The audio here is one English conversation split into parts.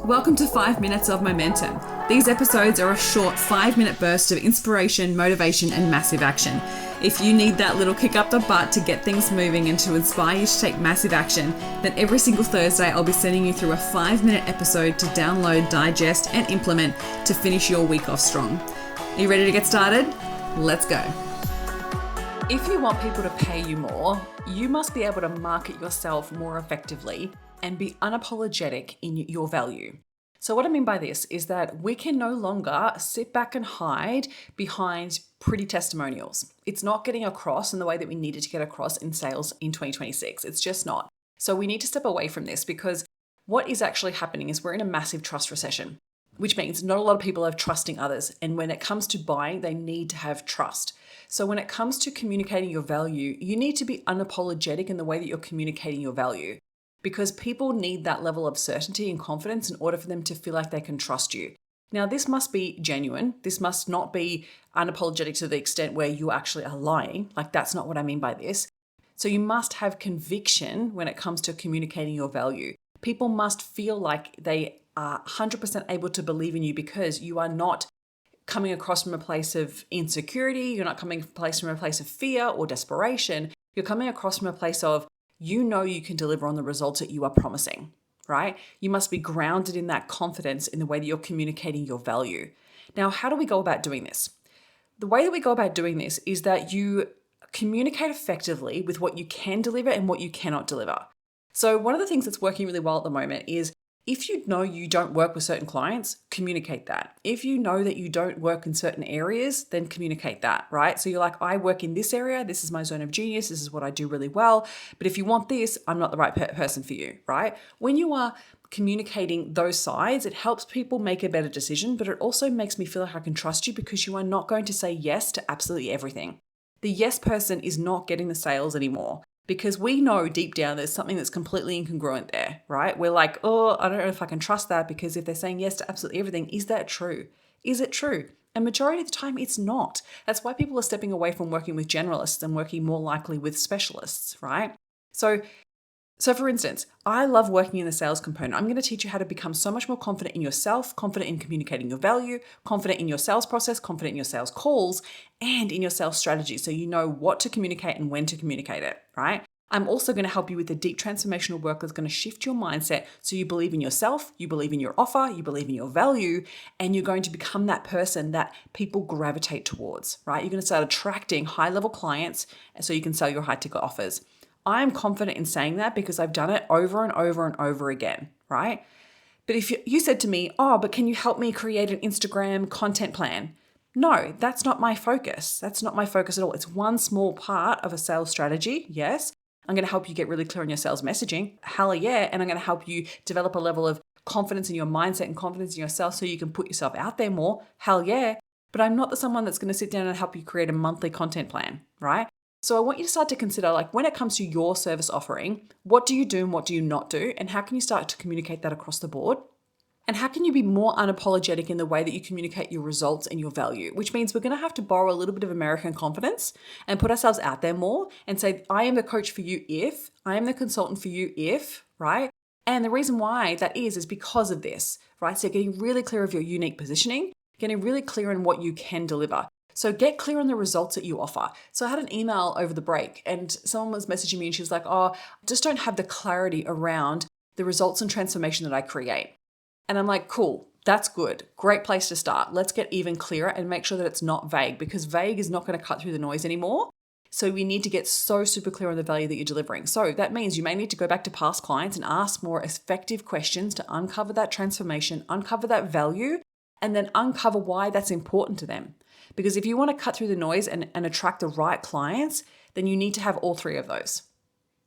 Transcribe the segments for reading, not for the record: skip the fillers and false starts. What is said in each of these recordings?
Welcome to 5 Minutes of Momentum. These episodes are a short 5-minute burst of inspiration, motivation, and massive action. If you need that little kick up the butt to get things moving and to inspire you to take massive action, then every single Thursday I'll be sending you through a 5-minute episode to download, digest, and implement to finish your week off strong. Are you ready to get started? Let's go. If you want people to pay you more, you must be able to market yourself more effectively and be unapologetic in your value. So what I mean by this is that we can no longer sit back and hide behind pretty testimonials. It's not getting across in the way that we needed to get across in sales in 2026. It's just not. So we need to step away from this because what is actually happening is we're in a massive trust recession, which means not a lot of people are trusting others. And when it comes to buying, they need to have trust. So when it comes to communicating your value, you need to be unapologetic in the way that you're communicating your value, because people need that level of certainty and confidence in order for them to feel like they can trust you. Now, this must be genuine. This must not be unapologetic to the extent where you actually are lying. Like, that's not what I mean by this. So you must have conviction when it comes to communicating your value. People must feel like they are 100% able to believe in you because you are not coming across from a place of insecurity. You're not coming from a place of fear or desperation. You're coming across from a place of, you know, you can deliver on the results that you are promising, right? You must be grounded in that confidence in the way that you're communicating your value. Now, how do we go about doing this? The way that we go about doing this is that you communicate effectively with what you can deliver and what you cannot deliver. So one of the things that's working really well at the moment is, if you know you don't work with certain clients, communicate that. If you know that you don't work in certain areas, then communicate that, right? So you're like, I work in this area. This is my zone of genius. This is what I do really well. But if you want this, I'm not the right person for you, right? When you are communicating those sides, it helps people make a better decision, but it also makes me feel like I can trust you because you are not going to say yes to absolutely everything. The yes person is not getting the sales anymore. Because we know deep down there's something that's completely incongruent there, right? We're like, oh, I don't know if I can trust that because if they're saying yes to absolutely everything, is that true? Is it true? And majority of the time, it's not. That's why people are stepping away from working with generalists and working more likely with specialists, right? So for instance, I love working in the sales component. I'm going to teach you how to become so much more confident in yourself, confident in communicating your value, confident in your sales process, confident in your sales calls, and in your sales strategy. So you know what to communicate and when to communicate it, right? I'm also going to help you with the deep transformational work that's going to shift your mindset so you believe in yourself, you believe in your offer, you believe in your value, and you're going to become that person that people gravitate towards, right? You're going to start attracting high-level clients so you can sell your high-ticket offers. I'm confident in saying that because I've done it over and over and over again, right? But if you said to me, oh, but can you help me create an Instagram content plan? No, that's not my focus. That's not my focus at all. It's one small part of a sales strategy. Yes, I'm going to help you get really clear on your sales messaging. Hell yeah. And I'm going to help you develop a level of confidence in your mindset and confidence in yourself so you can put yourself out there more. Hell yeah. But I'm not the someone that's going to sit down and help you create a monthly content plan, right? So I want you to start to consider, like, when it comes to your service offering, what do you do and what do you not do? And how can you start to communicate that across the board? And how can you be more unapologetic in the way that you communicate your results and your value? Which means we're going to have to borrow a little bit of American confidence and put ourselves out there more and say, I am the coach for you if, I am the consultant for you if, right? And the reason why that is because of this, right? So getting really clear of your unique positioning, getting really clear on what you can deliver. So get clear on the results that you offer. So I had an email over the break and someone was messaging me and she was like, oh, I just don't have the clarity around the results and transformation that I create. And I'm like, cool, that's good. Great place to start. Let's get even clearer and make sure that it's not vague, because vague is not going to cut through the noise anymore. So we need to get so super clear on the value that you're delivering. So that means you may need to go back to past clients and ask more effective questions to uncover that transformation, uncover that value, and then uncover why that's important to them. Because if you want to cut through the noise and attract the right clients, then you need to have all three of those,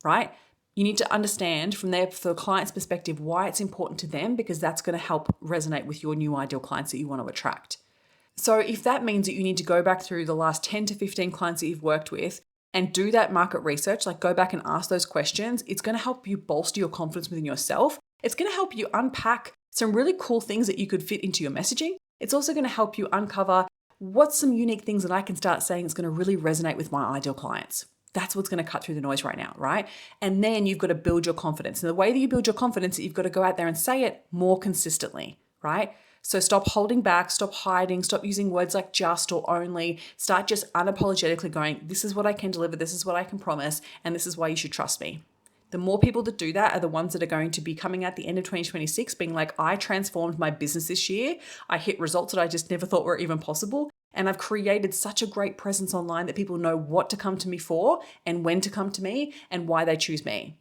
right? You need to understand from the client's perspective why it's important to them, because that's going to help resonate with your new ideal clients that you want to attract. So if that means that you need to go back through the last 10 to 15 clients that you've worked with and do that market research, like go back and ask those questions, it's going to help you bolster your confidence within yourself. It's going to help you unpack some really cool things that you could fit into your messaging. It's also going to help you uncover what's some unique things that I can start saying is going to really resonate with my ideal clients, That's what's going to cut through the noise right now, right? And then you've got to build your confidence. And the way that you build your confidence is you've got to go out there and say it more consistently, right? So stop holding back, stop hiding, stop using words like just or only. Start just unapologetically going, this is what I can deliver, this is what I can promise, and this is why you should trust me. The more people that do that are the ones that are going to be coming at the end of 2026 being like, I transformed my business this year. I hit results that I just never thought were even possible. And I've created such a great presence online that people know what to come to me for and when to come to me and why they choose me.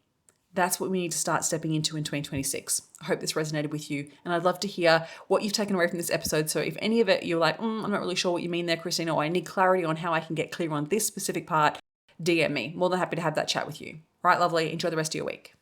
That's what we need to start stepping into in 2026. I hope this resonated with you. And I'd love to hear what you've taken away from this episode. So if any of it you're like, I'm not really sure what you mean there, Christina, or I need clarity on how I can get clear on this specific part, DM me. More than happy to have that chat with you. All right, lovely. Enjoy the rest of your week.